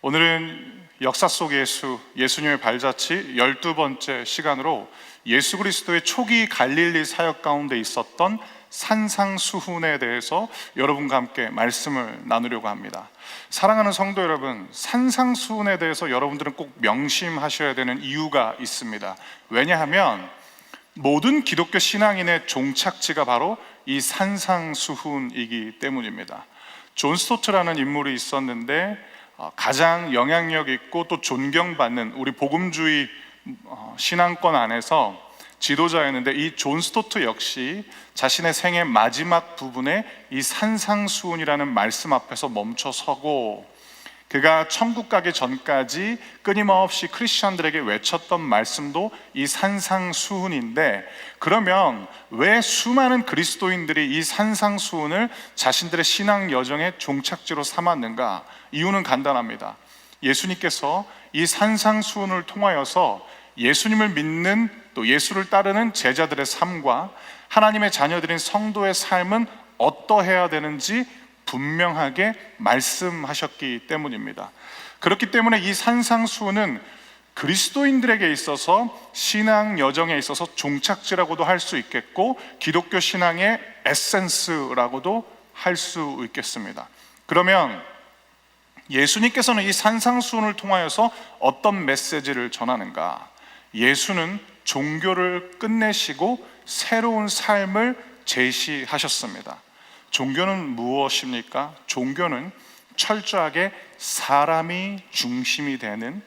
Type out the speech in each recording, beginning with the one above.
오늘은 역사 속 예수님의 발자취 12번째 시간으로 예수 그리스도의 초기 갈릴리 사역 가운데 있었던 산상수훈에 대해서 여러분과 함께 말씀을 나누려고 합니다. 사랑하는 성도 여러분, 산상수훈에 대해서 여러분들은 꼭 명심하셔야 되는 이유가 있습니다. 왜냐하면 모든 기독교 신앙인의 종착지가 바로 이 산상수훈이기 때문입니다. 존 스토트라는 인물이 있었는데 가장 영향력 있고 또 존경받는 우리 복음주의 신앙권 안에서 지도자였는데, 이 존 스토트 역시 자신의 생애 마지막 부분에 이 산상수훈이라는 말씀 앞에서 멈춰서고, 그가 천국 가기 전까지 끊임없이 크리스천들에게 외쳤던 말씀도 이 산상수훈인데, 그러면 왜 수많은 그리스도인들이 이 산상수훈을 자신들의 신앙 여정의 종착지로 삼았는가? 이유는 간단합니다. 예수님께서 이 산상수훈을 통하여서 예수님을 믿는 또 예수를 따르는 제자들의 삶과 하나님의 자녀들인 성도의 삶은 어떠해야 되는지 분명하게 말씀하셨기 때문입니다. 그렇기 때문에 이 산상수훈은 그리스도인들에게 있어서 신앙 여정에 있어서 종착지라고도 할 수 있겠고, 기독교 신앙의 에센스라고도 할 수 있겠습니다. 그러면 예수님께서는 이 산상수훈을 통하여서 어떤 메시지를 전하는가? 예수는 종교를 끝내시고 새로운 삶을 제시하셨습니다. 종교는 무엇입니까? 종교는 철저하게 사람이 중심이 되는,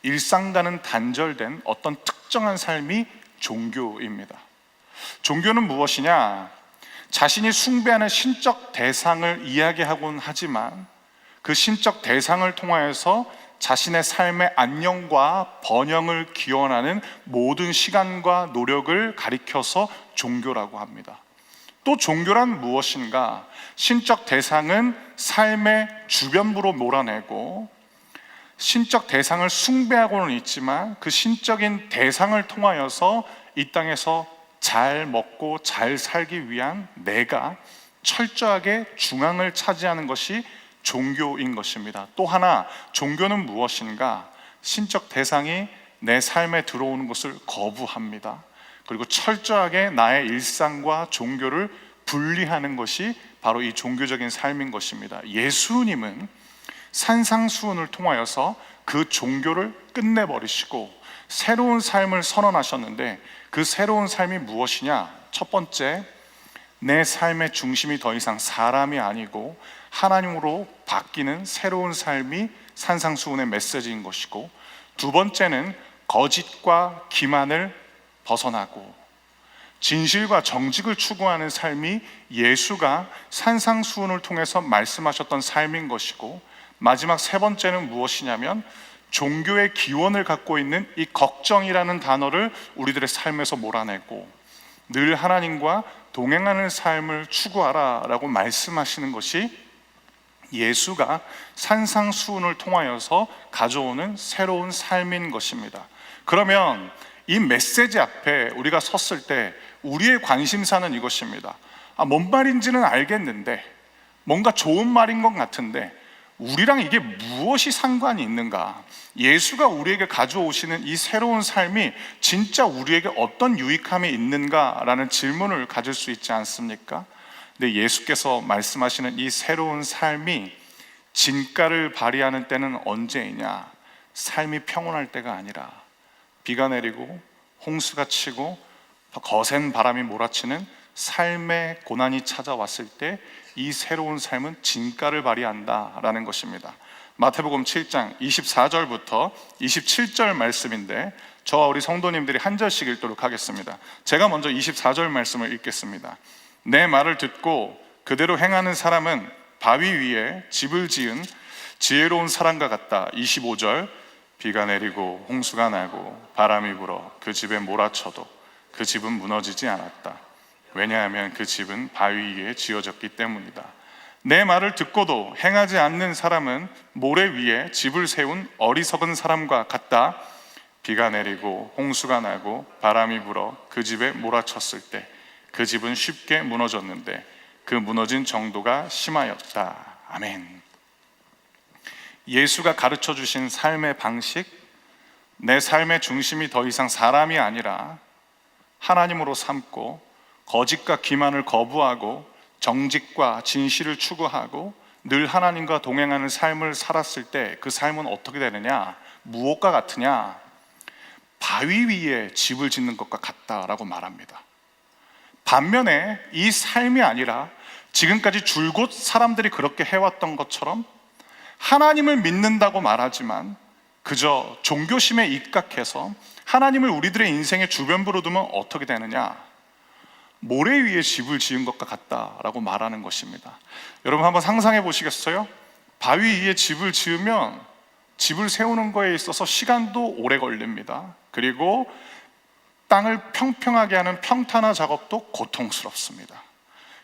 일상과는 단절된 어떤 특정한 삶이 종교입니다. 종교는 무엇이냐? 자신이 숭배하는 신적 대상을 이야기하곤 하지만 그 신적 대상을 통하여서 자신의 삶의 안녕과 번영을 기원하는 모든 시간과 노력을 가리켜서 종교라고 합니다. 또 종교란 무엇인가? 신적 대상은 삶의 주변부로 몰아내고 신적 대상을 숭배하고는 있지만 그 신적인 대상을 통하여서 이 땅에서 잘 먹고 잘 살기 위한 내가 철저하게 중앙을 차지하는 것이 종교인 것입니다. 또 하나, 종교는 무엇인가? 신적 대상이 내 삶에 들어오는 것을 거부합니다. 그리고 철저하게 나의 일상과 종교를 분리하는 것이 바로 이 종교적인 삶인 것입니다. 예수님은 산상수훈을 통하여서 그 종교를 끝내버리시고 새로운 삶을 선언하셨는데, 그 새로운 삶이 무엇이냐? 첫 번째, 내 삶의 중심이 더 이상 사람이 아니고 하나님으로 바뀌는 새로운 삶이 산상수훈의 메시지인 것이고, 두 번째는 거짓과 기만을 벗어나고 진실과 정직을 추구하는 삶이 예수가 산상수훈을 통해서 말씀하셨던 삶인 것이고, 마지막 세 번째는 무엇이냐면 종교의 기원을 갖고 있는 이 걱정이라는 단어를 우리들의 삶에서 몰아내고 늘 하나님과 동행하는 삶을 추구하라 라고 말씀하시는 것이 예수가 산상수훈을 통하여서 가져오는 새로운 삶인 것입니다. 그러면 이 메시지 앞에 우리가 섰을 때 우리의 관심사는 이것입니다. 뭔 말인지는 알겠는데, 뭔가 좋은 말인 것 같은데 우리랑 이게 무엇이 상관이 있는가? 예수가 우리에게 가져오시는 이 새로운 삶이 진짜 우리에게 어떤 유익함이 있는가라는 질문을 가질 수 있지 않습니까? 근데 예수께서 말씀하시는 이 새로운 삶이 진가를 발휘하는 때는 언제이냐? 삶이 평온할 때가 아니라 비가 내리고 홍수가 치고 거센 바람이 몰아치는 삶의 고난이 찾아왔을 때 이 새로운 삶은 진가를 발휘한다라는 것입니다. 마태복음 7장 24절부터 27절 말씀인데, 저와 우리 성도님들이 한 절씩 읽도록 하겠습니다. 제가 먼저 24절 말씀을 읽겠습니다. 내 말을 듣고 그대로 행하는 사람은 바위 위에 집을 지은 지혜로운 사람과 같다. 25절, 비가 내리고 홍수가 나고 바람이 불어 그 집에 몰아쳐도 그 집은 무너지지 않았다. 왜냐하면 그 집은 바위 위에 지어졌기 때문이다. 내 말을 듣고도 행하지 않는 사람은 모래 위에 집을 세운 어리석은 사람과 같다. 비가 내리고 홍수가 나고 바람이 불어 그 집에 몰아쳤을 때 그 집은 쉽게 무너졌는데 그 무너진 정도가 심하였다. 아멘. 예수가 가르쳐 주신 삶의 방식, 내 삶의 중심이 더 이상 사람이 아니라 하나님으로 삼고 거짓과 기만을 거부하고 정직과 진실을 추구하고 늘 하나님과 동행하는 삶을 살았을 때 그 삶은 어떻게 되느냐? 무엇과 같으냐? 바위 위에 집을 짓는 것과 같다라고 말합니다. 반면에 이 삶이 아니라 지금까지 줄곧 사람들이 그렇게 해왔던 것처럼 하나님을 믿는다고 말하지만 그저 종교심에 입각해서 하나님을 우리들의 인생의 주변부로 두면 어떻게 되느냐? 모래 위에 집을 지은 것과 같다라고 말하는 것입니다. 여러분 한번 상상해 보시겠어요? 바위 위에 집을 지으면 집을 세우는 거에 있어서 시간도 오래 걸립니다. 그리고 땅을 평평하게 하는 평탄화 작업도 고통스럽습니다.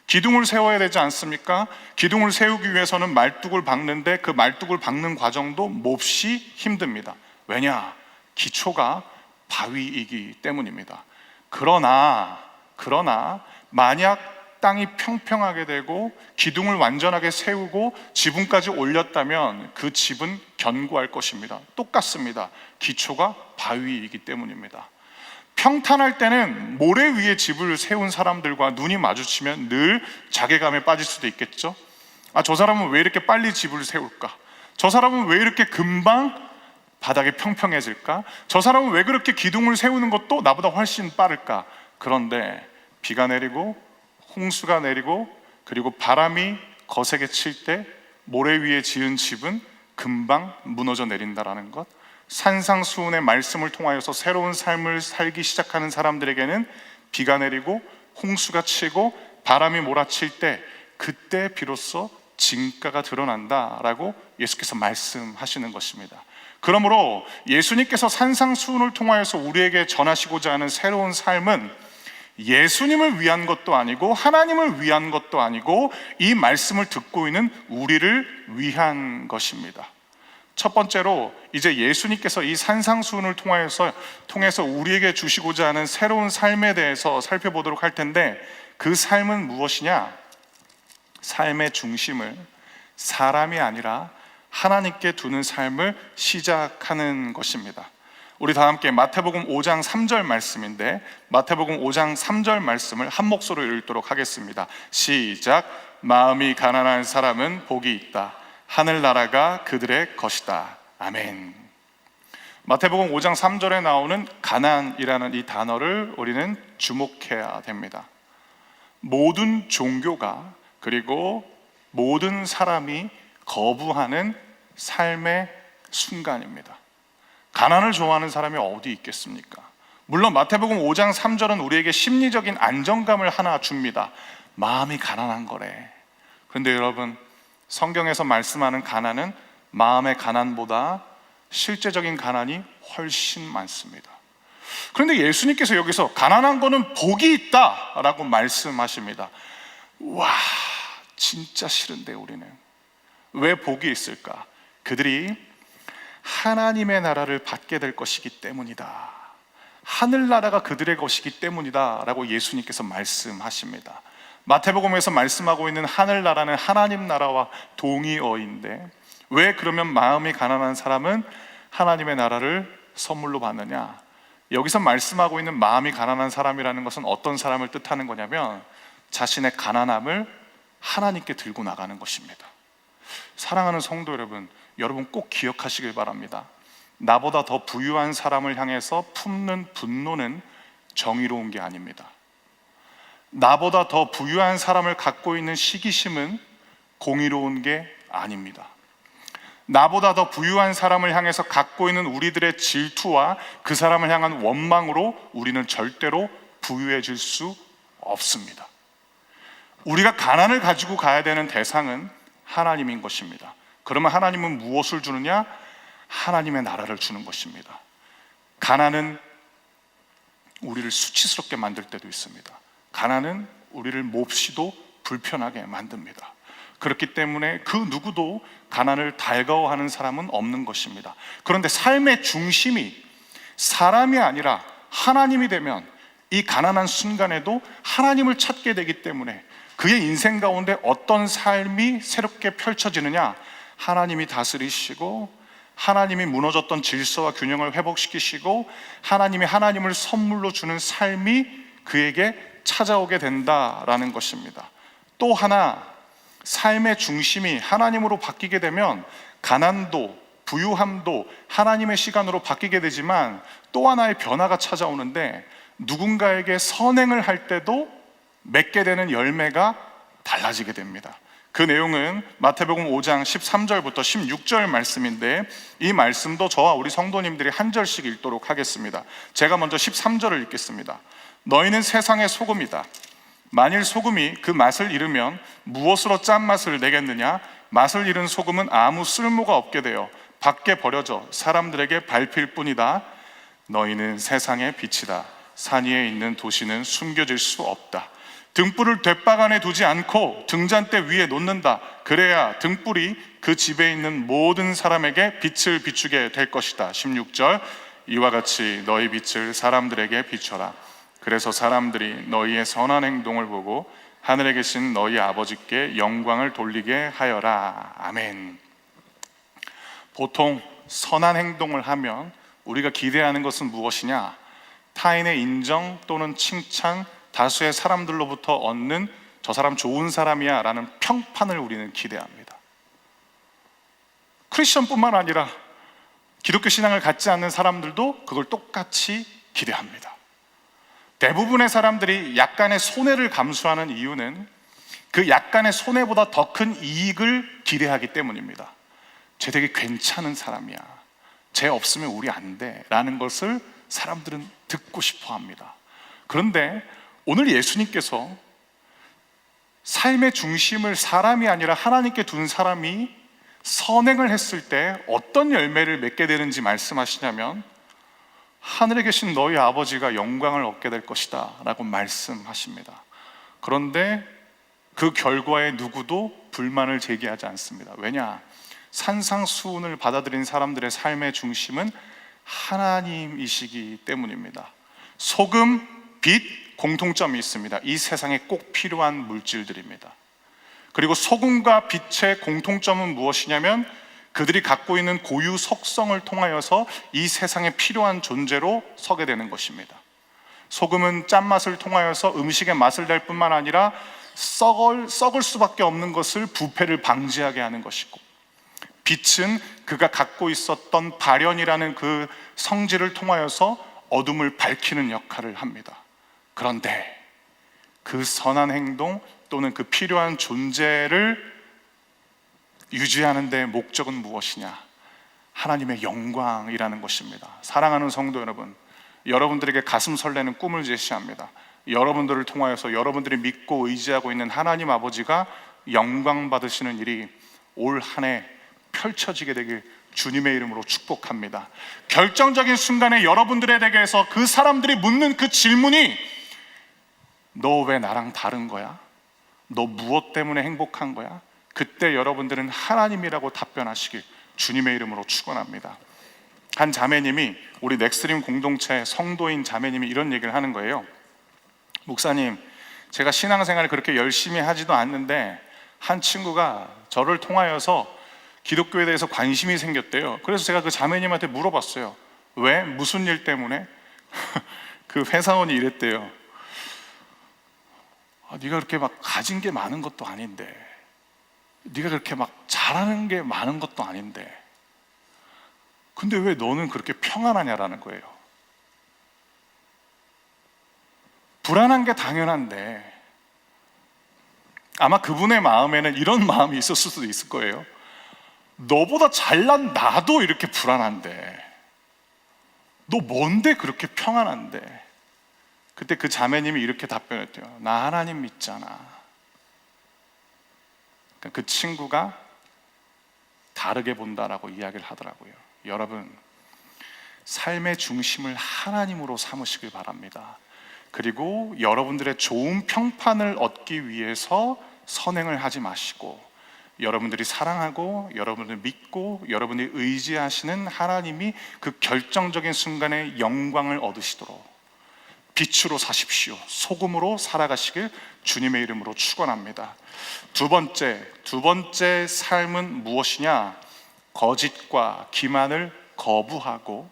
기둥을 세워야 되지 않습니까? 기둥을 세우기 위해서는 말뚝을 박는데 그 말뚝을 박는 과정도 몹시 힘듭니다. 왜냐? 기초가 바위이기 때문입니다. 그러나 만약 땅이 평평하게 되고 기둥을 완전하게 세우고 지붕까지 올렸다면 그 집은 견고할 것입니다. 똑같습니다. 기초가 바위이기 때문입니다. 평탄할 때는 모래 위에 집을 세운 사람들과 눈이 마주치면 늘 자괴감에 빠질 수도 있겠죠. 저 사람은 왜 이렇게 빨리 집을 세울까? 저 사람은 왜 이렇게 금방 바닥이 평평해질까? 저 사람은 왜 그렇게 기둥을 세우는 것도 나보다 훨씬 빠를까? 그런데 비가 내리고 홍수가 내리고 그리고 바람이 거세게 칠 때 모래 위에 지은 집은 금방 무너져 내린다라는 것, 산상수훈의 말씀을 통하여서 새로운 삶을 살기 시작하는 사람들에게는 비가 내리고 홍수가 치고 바람이 몰아칠 때 그때 비로소 진가가 드러난다라고 예수께서 말씀하시는 것입니다. 그러므로 예수님께서 산상수훈을 통하여서 우리에게 전하시고자 하는 새로운 삶은 예수님을 위한 것도 아니고 하나님을 위한 것도 아니고 이 말씀을 듣고 있는 우리를 위한 것입니다. 첫 번째로 이제 예수님께서 이 산상수훈을 통해서 우리에게 주시고자 하는 새로운 삶에 대해서 살펴보도록 할 텐데, 그 삶은 무엇이냐? 삶의 중심을 사람이 아니라 하나님께 두는 삶을 시작하는 것입니다. 우리 다 함께 마태복음 5장 3절 말씀인데, 마태복음 5장 3절 말씀을 한 목소리로 읽도록 하겠습니다. 시작. 마음이 가난한 사람은 복이 있다. 하늘나라가 그들의 것이다. 아멘. 마태복음 5장 3절에 나오는 가난이라는 이 단어를 우리는 주목해야 됩니다. 모든 종교가 그리고 모든 사람이 거부하는 삶의 순간입니다. 가난을 좋아하는 사람이 어디 있겠습니까? 물론 마태복음 5장 3절은 우리에게 심리적인 안정감을 하나 줍니다. 마음이 가난한 거래. 그런데 여러분, 성경에서 말씀하는 가난은 마음의 가난보다 실제적인 가난이 훨씬 많습니다. 그런데 예수님께서 여기서 가난한 거는 복이 있다라고 말씀하십니다. 와, 진짜 싫은데 우리는. 왜 복이 있을까? 그들이 하나님의 나라를 받게 될 것이기 때문이다. 하늘나라가 그들의 것이기 때문이다 라고 예수님께서 말씀하십니다. 마태복음에서 말씀하고 있는 하늘나라는 하나님 나라와 동의어인데, 왜 그러면 마음이 가난한 사람은 하나님의 나라를 선물로 받느냐? 여기서 말씀하고 있는 마음이 가난한 사람이라는 것은 어떤 사람을 뜻하는 거냐면 자신의 가난함을 하나님께 들고 나가는 것입니다. 사랑하는 성도 여러분, 여러분 꼭 기억하시길 바랍니다. 나보다 더 부유한 사람을 향해서 품는 분노는 정의로운 게 아닙니다. 나보다 더 부유한 사람을 갖고 있는 시기심은 공의로운 게 아닙니다. 나보다 더 부유한 사람을 향해서 갖고 있는 우리들의 질투와 그 사람을 향한 원망으로 우리는 절대로 부유해질 수 없습니다. 우리가 가난을 가지고 가야 되는 대상은 하나님인 것입니다. 그러면 하나님은 무엇을 주느냐? 하나님의 나라를 주는 것입니다. 가난은 우리를 수치스럽게 만들 때도 있습니다. 가난은 우리를 몹시도 불편하게 만듭니다. 그렇기 때문에 그 누구도 가난을 달가워하는 사람은 없는 것입니다. 그런데 삶의 중심이 사람이 아니라 하나님이 되면 이 가난한 순간에도 하나님을 찾게 되기 때문에 그의 인생 가운데 어떤 삶이 새롭게 펼쳐지느냐? 하나님이 다스리시고, 하나님이 무너졌던 질서와 균형을 회복시키시고, 하나님을 선물로 주는 삶이 그에게 찾아오게 된다라는 것입니다. 또 하나, 삶의 중심이 하나님으로 바뀌게 되면 가난도, 부유함도 하나님의 시간으로 바뀌게 되지만, 또 하나의 변화가 찾아오는데, 누군가에게 선행을 할 때도 맺게 되는 열매가 달라지게 됩니다. 그 내용은 마태복음 5장 13절부터 16절 말씀인데, 이 말씀도 저와 우리 성도님들이 한 절씩 읽도록 하겠습니다. 제가 먼저 13절을 읽겠습니다. 너희는 세상의 소금이다. 만일 소금이 그 맛을 잃으면 무엇으로 짠맛을 내겠느냐? 맛을 잃은 소금은 아무 쓸모가 없게 되어 밖에 버려져 사람들에게 밟힐 뿐이다. 너희는 세상의 빛이다. 산 위에 있는 도시는 숨겨질 수 없다. 등불을 돛박 안에 두지 않고 등잔대 위에 놓는다. 그래야 등불이 그 집에 있는 모든 사람에게 빛을 비추게 될 것이다. 16절, 이와 같이 너희 빛을 사람들에게 비춰라. 그래서 사람들이 너희의 선한 행동을 보고 하늘에 계신 너희 아버지께 영광을 돌리게 하여라. 아멘. 보통 선한 행동을 하면 우리가 기대하는 것은 무엇이냐? 타인의 인정 또는 칭찬, 다수의 사람들로부터 얻는 저 사람 좋은 사람이야 라는 평판을 우리는 기대합니다. 크리스천뿐만 아니라 기독교 신앙을 갖지 않는 사람들도 그걸 똑같이 기대합니다. 대부분의 사람들이 약간의 손해를 감수하는 이유는 그 약간의 손해보다 더 큰 이익을 기대하기 때문입니다. 쟤 되게 괜찮은 사람이야, 쟤 없으면 우리 안 돼 라는 것을 사람들은 듣고 싶어 합니다. 그런데 오늘 예수님께서 삶의 중심을 사람이 아니라 하나님께 둔 사람이 선행을 했을 때 어떤 열매를 맺게 되는지 말씀하시냐면, 하늘에 계신 너희 아버지가 영광을 얻게 될 것이다 라고 말씀하십니다. 그런데 그 결과에 누구도 불만을 제기하지 않습니다. 왜냐? 산상수훈을 받아들인 사람들의 삶의 중심은 하나님이시기 때문입니다. 소금, 빛, 공통점이 있습니다. 이 세상에 꼭 필요한 물질들입니다. 그리고 소금과 빛의 공통점은 무엇이냐면, 그들이 갖고 있는 고유 속성을 통하여서 이 세상에 필요한 존재로 서게 되는 것입니다. 소금은 짠맛을 통하여서 음식의 맛을 낼 뿐만 아니라 썩을 수밖에 없는 것을, 부패를 방지하게 하는 것이고, 빛은 그가 갖고 있었던 발현이라는 그 성질을 통하여서 어둠을 밝히는 역할을 합니다. 그런데 그 선한 행동 또는 그 필요한 존재를 유지하는 데 목적은 무엇이냐? 하나님의 영광이라는 것입니다. 사랑하는 성도 여러분, 여러분들에게 가슴 설레는 꿈을 제시합니다. 여러분들을 통하여서 여러분들이 믿고 의지하고 있는 하나님 아버지가 영광 받으시는 일이 올 한 해 펼쳐지게 되길 주님의 이름으로 축복합니다. 결정적인 순간에 여러분들에게서 그 사람들이 묻는 그 질문이, 너 왜 나랑 다른 거야? 너 무엇 때문에 행복한 거야? 그때 여러분들은 하나님이라고 답변하시길 주님의 이름으로 축원합니다. 한 자매님이, 우리 넥스트림 공동체 성도인 자매님이 이런 얘기를 하는 거예요. 목사님, 제가 신앙생활을 그렇게 열심히 하지도 않는데 한 친구가 저를 통하여서 기독교에 대해서 관심이 생겼대요. 그래서 제가 그 자매님한테 물어봤어요. 왜? 무슨 일 때문에? 그 회사원이 이랬대요. 네가 그렇게 막 가진 게 많은 것도 아닌데, 네가 그렇게 막 잘하는 게 많은 것도 아닌데, 근데 왜 너는 그렇게 평안하냐라는 거예요. 불안한 게 당연한데, 아마 그분의 마음에는 이런 마음이 있었을 수도 있을 거예요. 너보다 잘난 나도 이렇게 불안한데, 너 뭔데 그렇게 평안한데? 그때 그 자매님이 이렇게 답변했대요. 나 하나님 믿잖아. 그러니까 그 친구가 다르게 본다라고 이야기를 하더라고요. 여러분, 삶의 중심을 하나님으로 삼으시길 바랍니다. 그리고 여러분들의 좋은 평판을 얻기 위해서 선행을 하지 마시고, 여러분들이 사랑하고 여러분들 믿고 여러분이 의지하시는 하나님이 그 결정적인 순간에 영광을 얻으시도록 빛으로 사십시오. 소금으로 살아가시길 주님의 이름으로 축원합니다. 두 번째 삶은 무엇이냐? 거짓과 기만을 거부하고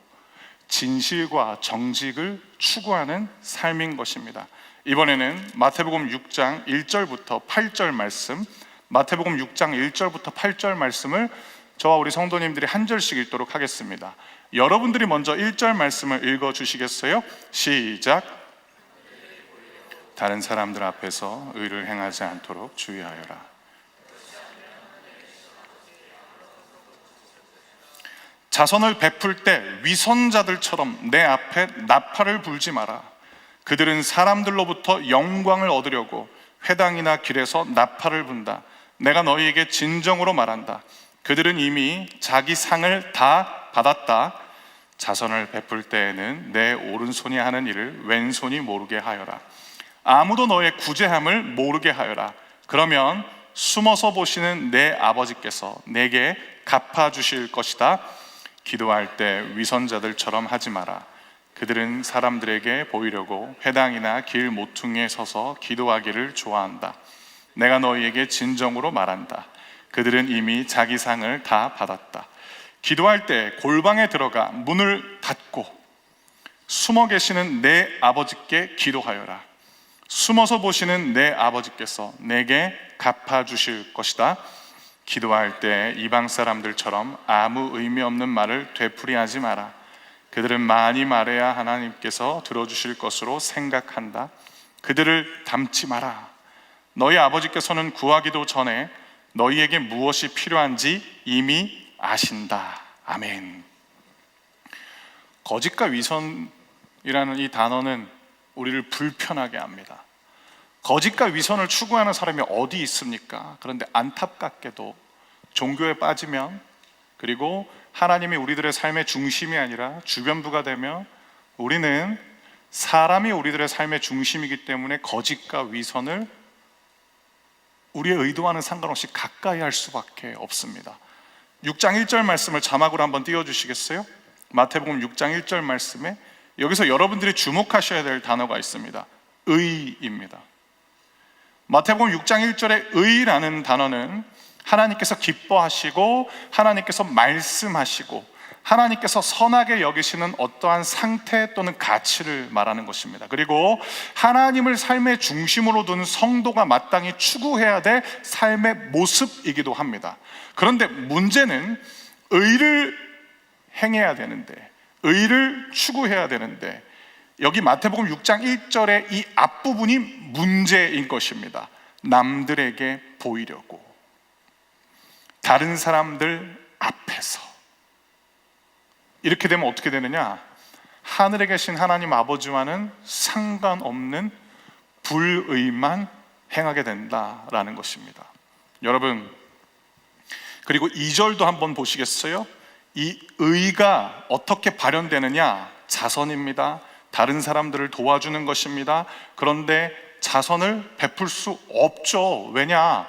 진실과 정직을 추구하는 삶인 것입니다. 이번에는 마태복음 6장 1절부터 8절 말씀, 마태복음 6장 1절부터 8절 말씀을 저와 우리 성도님들이 한 절씩 읽도록 하겠습니다. 여러분들이 먼저 1절 말씀을 읽어 주시겠어요? 시작. 다른 사람들 앞에서 의를 행하지 않도록 주의하여라. 자선을 베풀 때 위선자들처럼 내 앞에 나팔을 불지 마라. 그들은 사람들로부터 영광을 얻으려고 회당이나 길에서 나팔을 분다. 내가 너희에게 진정으로 말한다. 그들은 이미 자기 상을 다 받았다. 자선을 베풀 때에는 내 오른손이 하는 일을 왼손이 모르게 하여라. 아무도 너의 구제함을 모르게 하여라. 그러면 숨어서 보시는 내 아버지께서 내게 갚아주실 것이다. 기도할 때 위선자들처럼 하지 마라. 그들은 사람들에게 보이려고 회당이나 길 모퉁이에 서서 기도하기를 좋아한다. 내가 너희에게 진정으로 말한다. 그들은 이미 자기 상을 다 받았다. 기도할 때 골방에 들어가 문을 닫고 숨어 계시는 내 아버지께 기도하여라. 숨어서 보시는 내 아버지께서 내게 갚아주실 것이다. 기도할 때 이방 사람들처럼 아무 의미 없는 말을 되풀이하지 마라. 그들은 많이 말해야 하나님께서 들어주실 것으로 생각한다. 그들을 닮지 마라. 너희 아버지께서는 구하기도 전에 너희에게 무엇이 필요한지 이미 아신다. 아멘. 거짓과 위선이라는 이 단어는 우리를 불편하게 합니다. 거짓과 위선을 추구하는 사람이 어디 있습니까? 그런데 안타깝게도 종교에 빠지면, 그리고 하나님이 우리들의 삶의 중심이 아니라 주변부가 되면 우리는 사람이 우리들의 삶의 중심이기 때문에 거짓과 위선을 우리의 의도와는 상관없이 가까이 할 수밖에 없습니다. 6장 1절 말씀을 자막으로 한번 띄워주시겠어요? 마태복음 6장 1절 말씀에 여기서 여러분들이 주목하셔야 될 단어가 있습니다. 의입니다. 마태복음 6장 1절의 의라는 단어는 하나님께서 기뻐하시고 하나님께서 말씀하시고 하나님께서 선하게 여기시는 어떠한 상태 또는 가치를 말하는 것입니다. 그리고 하나님을 삶의 중심으로 둔 성도가 마땅히 추구해야 될 삶의 모습이기도 합니다. 그런데 문제는 의를 행해야 되는데, 의를 추구해야 되는데, 여기 마태복음 6장 1절의 이 앞부분이 문제인 것입니다. 남들에게 보이려고, 다른 사람들 앞에서. 이렇게 되면 어떻게 되느냐? 하늘에 계신 하나님 아버지와는 상관없는 불의만 행하게 된다라는 것입니다. 여러분, 그리고 2절도 한번 보시겠어요? 이 의가 어떻게 발현되느냐? 자선입니다. 다른 사람들을 도와주는 것입니다. 그런데 자선을 베풀 수 없죠. 왜냐?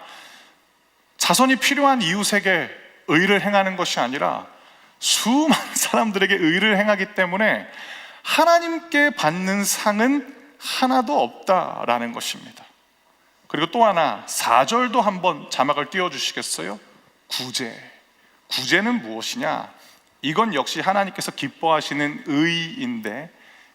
자선이 필요한 이웃에게 의를 행하는 것이 아니라 수많은 사람들에게 의를 행하기 때문에 하나님께 받는 상은 하나도 없다라는 것입니다. 그리고 또 하나, 4절도 한번 자막을 띄워주시겠어요? 구제는 무엇이냐? 이건 역시 하나님께서 기뻐하시는 의인데,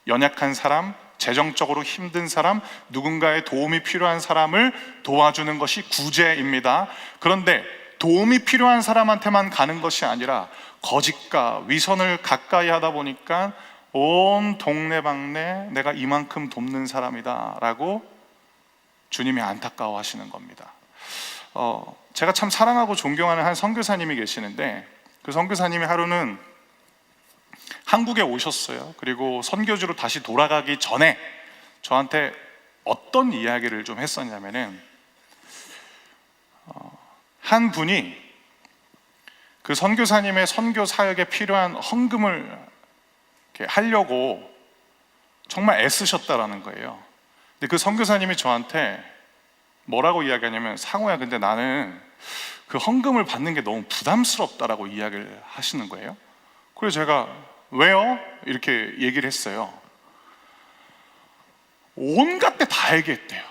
연약한 사람, 재정적으로 힘든 사람, 누군가의 도움이 필요한 사람을 도와주는 것이 구제입니다. 그런데 도움이 필요한 사람한테만 가는 것이 아니라 거짓과 위선을 가까이 하다 보니까 온 동네방네 내가 이만큼 돕는 사람이다 라고 주님이 안타까워하시는 겁니다. 제가 참 사랑하고 존경하는 한 선교사님이 계시는데, 그 선교사님이 하루는 한국에 오셨어요. 그리고 선교지로 다시 돌아가기 전에 저한테 어떤 이야기를 좀 했었냐면은, 한 분이 그 선교사님의 선교 사역에 필요한 헌금을 이렇게 하려고 정말 애쓰셨다라는 거예요. 근데 그 선교사님이 저한테 뭐라고 이야기하냐면, 상호야, 근데 나는 그 헌금을 받는 게 너무 부담스럽다라고 이야기를 하시는 거예요. 그래서 제가 왜요? 이렇게 얘기를 했어요. 온갖 데 다 얘기했대요.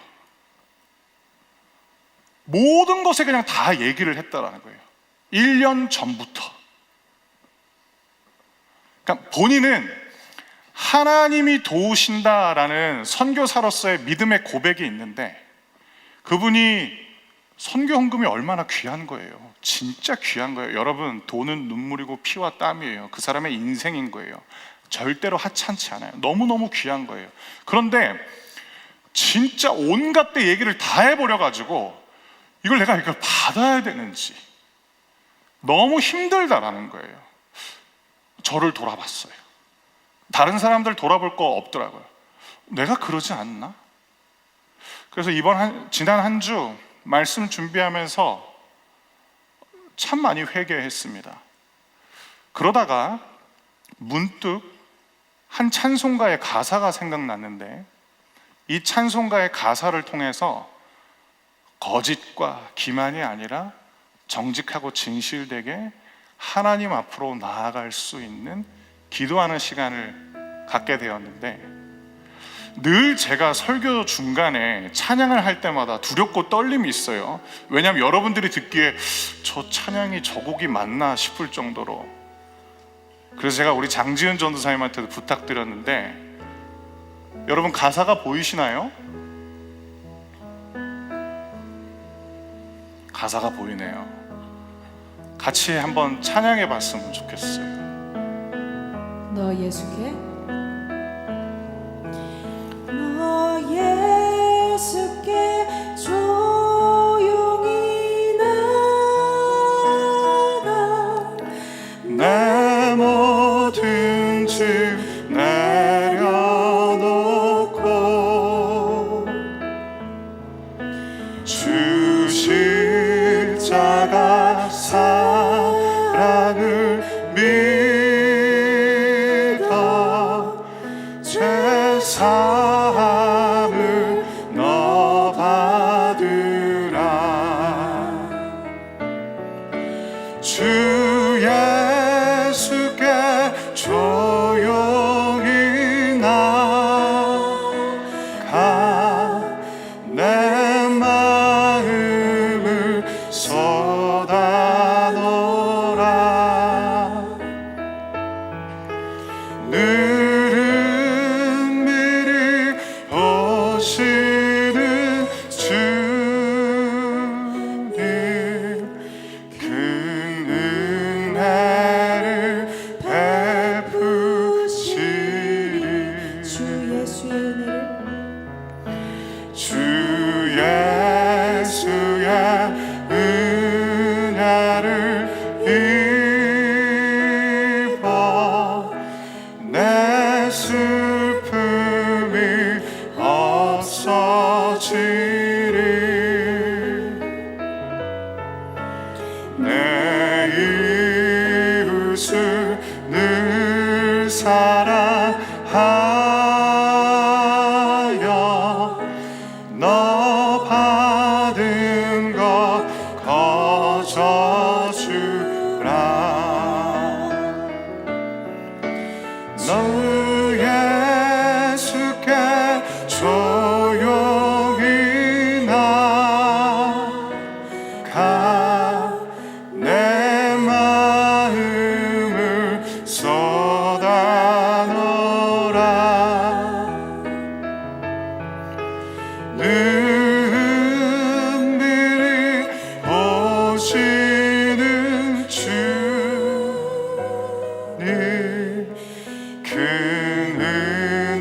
모든 것에 그냥 다 얘기를 했다라는 거예요. 1년 전부터. 그러니까 본인은 하나님이 도우신다라는 선교사로서의 믿음의 고백이 있는데, 그분이 선교 헌금이 얼마나 귀한 거예요. 진짜 귀한 거예요. 여러분, 돈은 눈물이고 피와 땀이에요. 그 사람의 인생인 거예요. 절대로 하찮지 않아요. 너무너무 귀한 거예요. 그런데 진짜 온갖 데 얘기를 다 해버려 가지고 이걸 내가 이걸 받아야 되는지 너무 힘들다라는 거예요. 저를 돌아봤어요. 다른 사람들 돌아볼 거 없더라고요. 내가 그러지 않나? 그래서 지난 한 주 말씀 준비하면서 참 많이 회개했습니다. 그러다가 문득 한 찬송가의 가사가 생각났는데, 이 찬송가의 가사를 통해서 거짓과 기만이 아니라 정직하고 진실되게 하나님 앞으로 나아갈 수 있는 기도하는 시간을 갖게 되었는데, 늘 제가 설교 중간에 찬양을 할 때마다 두렵고 떨림이 있어요. 왜냐하면 여러분들이 듣기에 저 찬양이 저 곡이 맞나 싶을 정도로. 그래서 제가 우리 장지은 전도사님한테도 부탁드렸는데, 여러분 가사가 보이시나요? 가사가 보이네요. 같이 한번 찬양해 봤으면 좋겠어요. 너 예수께, 너 예수께 조용히 나가, 내 모든 짐 내려놓고 주 십자가 사랑을 믿어 죄 사함을 너 받으라. 주 예수께 조용히 나가 내 마음을 쏟아놓으라. 늘은 미리 오시는 주님, 큰 은혜를 베푸시리. 주 예수의 은혜를, 주 예수의 은혜를 입어 내 슬픔이 없어지리. 내 이웃을 늘 사랑하여 너 받은 것 거저 주라. 너 예수께 조용히 나가 내 마음을 쏟아놓으라. 은밀히 오시는 주님, 큰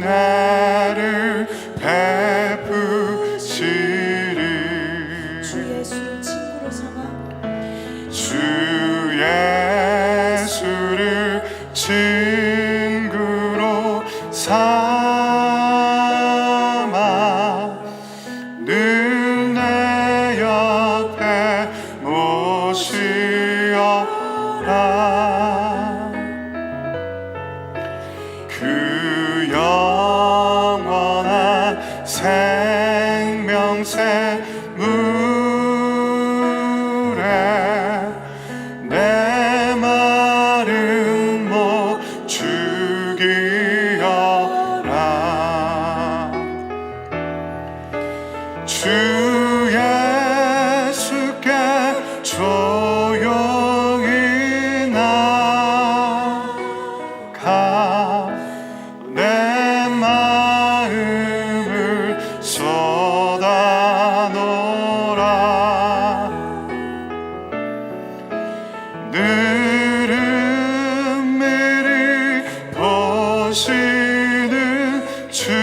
은혜를 베푸시리. 주 예수를 친구로 삼아, 주 예수를 친구로 삼아 늘 내 옆에 모시어라. 그 오시는 주님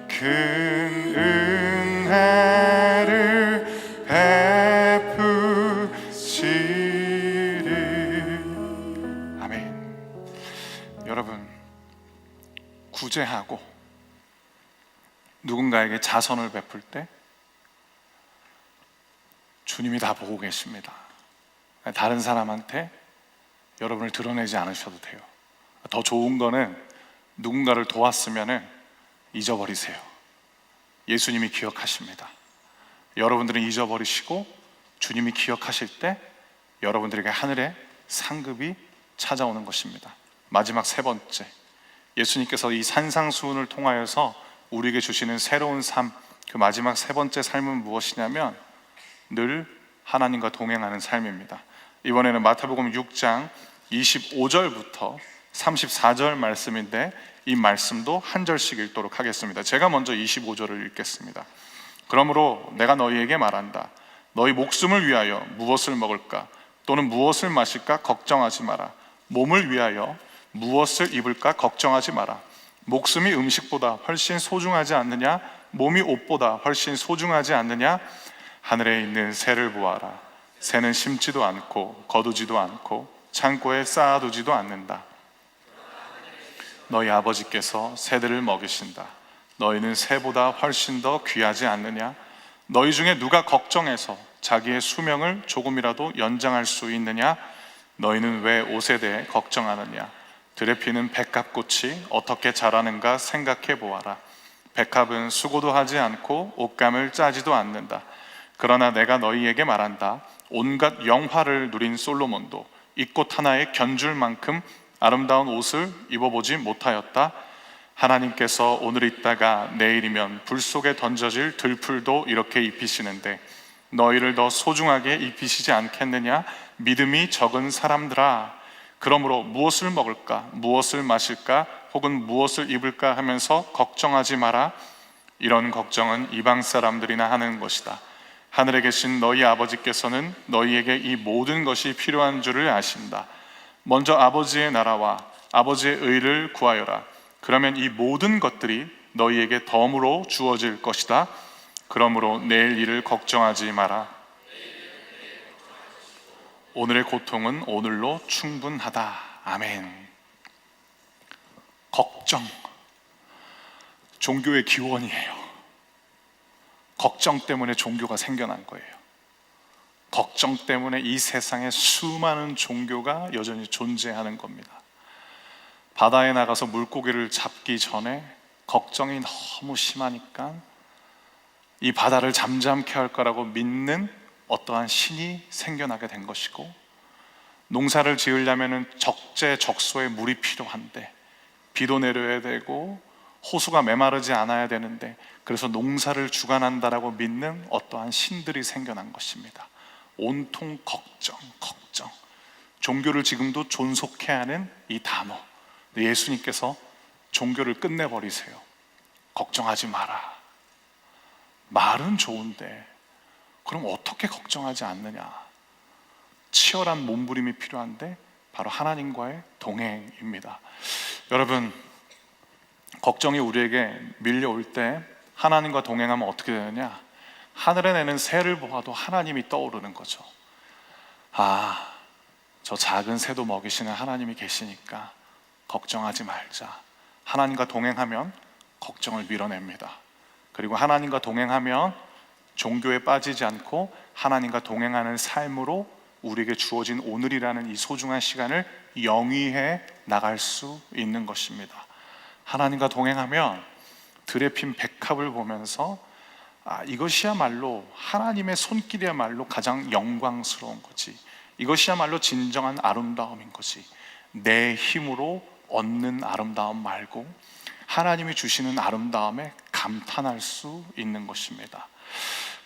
큰 은혜를 베푸시리. 아멘. 여러분, 구제하고 누군가에게 자선을 베풀 때 주님이 다 보고 계십니다. 다른 사람한테 여러분을 드러내지 않으셔도 돼요. 더 좋은 거는 누군가를 도왔으면 잊어버리세요. 예수님이 기억하십니다. 여러분들은 잊어버리시고 주님이 기억하실 때 여러분들에게 하늘의 상급이 찾아오는 것입니다. 마지막 세 번째, 예수님께서 이 산상수훈을 통하여서 우리에게 주시는 새로운 삶, 그 마지막 세 번째 삶은 무엇이냐면 늘 하나님과 동행하는 삶입니다. 이번에는 마태복음 6장 25절부터 34절 말씀인데 이 말씀도 한 절씩 읽도록 하겠습니다. 제가 먼저 25절을 읽겠습니다. 그러므로 내가 너희에게 말한다. 너희 목숨을 위하여 무엇을 먹을까 또는 무엇을 마실까 걱정하지 마라. 몸을 위하여 무엇을 입을까 걱정하지 마라. 목숨이 음식보다 훨씬 소중하지 않느냐? 몸이 옷보다 훨씬 소중하지 않느냐? 하늘에 있는 새를 보아라. 새는 심지도 않고 거두지도 않고 창고에 쌓아두지도 않는다. 너희 아버지께서 새들을 먹이신다. 너희는 새보다 훨씬 더 귀하지 않느냐? 너희 중에 누가 걱정해서 자기의 수명을 조금이라도 연장할 수 있느냐? 너희는 왜 옷에 대해 걱정하느냐? 들에 피는 백합꽃이 어떻게 자라는가 생각해 보아라. 백합은 수고도 하지 않고 옷감을 짜지도 않는다. 그러나 내가 너희에게 말한다. 온갖 영화를 누린 솔로몬도 이 꽃 하나에 견줄 만큼 아름다운 옷을 입어보지 못하였다. 하나님께서 오늘 있다가 내일이면 불 속에 던져질 들풀도 이렇게 입히시는데 너희를 더 소중하게 입히시지 않겠느냐? 믿음이 적은 사람들아. 그러므로 무엇을 먹을까, 무엇을 마실까, 혹은 무엇을 입을까 하면서 걱정하지 마라. 이런 걱정은 이방 사람들이나 하는 것이다. 하늘에 계신 너희 아버지께서는 너희에게 이 모든 것이 필요한 줄을 아신다. 먼저 아버지의 나라와 아버지의 의를 구하여라. 그러면 이 모든 것들이 너희에게 덤으로 주어질 것이다. 그러므로 내일 일을 걱정하지 마라. 오늘의 고통은 오늘로 충분하다. 아멘. 걱정, 종교의 기원이에요. 걱정 때문에 종교가 생겨난 거예요. 걱정 때문에 이 세상에 수많은 종교가 여전히 존재하는 겁니다. 바다에 나가서 물고기를 잡기 전에 걱정이 너무 심하니까 이 바다를 잠잠케 할 거라고 믿는 어떠한 신이 생겨나게 된 것이고, 농사를 지으려면 적재적소에 물이 필요한데 비도 내려야 되고 호수가 메마르지 않아야 되는데, 그래서 농사를 주관한다라고 믿는 어떠한 신들이 생겨난 것입니다. 온통 걱정, 걱정. 종교를 지금도 존속해 하는 이 단어, 예수님께서 종교를 끝내버리세요. 걱정하지 마라. 말은 좋은데 그럼 어떻게 걱정하지 않느냐? 치열한 몸부림이 필요한데 바로 하나님과의 동행입니다. 여러분, 걱정이 우리에게 밀려올 때 하나님과 동행하면 어떻게 되느냐? 하늘에 내는 새를 보아도 하나님이 떠오르는 거죠. 아, 저 작은 새도 먹이시는 하나님이 계시니까 걱정하지 말자. 하나님과 동행하면 걱정을 밀어냅니다. 그리고 하나님과 동행하면 종교에 빠지지 않고 하나님과 동행하는 삶으로 우리에게 주어진 오늘이라는 이 소중한 시간을 영위해 나갈 수 있는 것입니다. 하나님과 동행하면 들에 핀 백합을 보면서 이것이야말로 하나님의 손길이야말로 가장 영광스러운 거지, 이것이야말로 진정한 아름다움인 거지, 내 힘으로 얻는 아름다움 말고 하나님이 주시는 아름다움에 감탄할 수 있는 것입니다.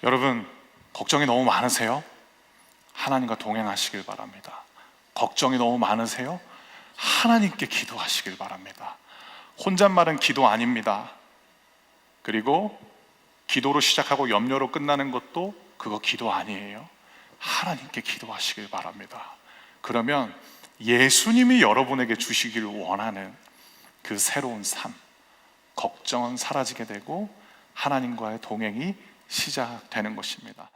여러분, 걱정이 너무 많으세요? 하나님과 동행하시길 바랍니다. 걱정이 너무 많으세요? 하나님께 기도하시길 바랍니다. 혼잣말은 기도 아닙니다. 그리고 기도로 시작하고 염려로 끝나는 것도 그거 기도 아니에요. 하나님께 기도하시길 바랍니다. 그러면 예수님이 여러분에게 주시길 원하는 그 새로운 삶, 걱정은 사라지게 되고 하나님과의 동행이 시작되는 것입니다.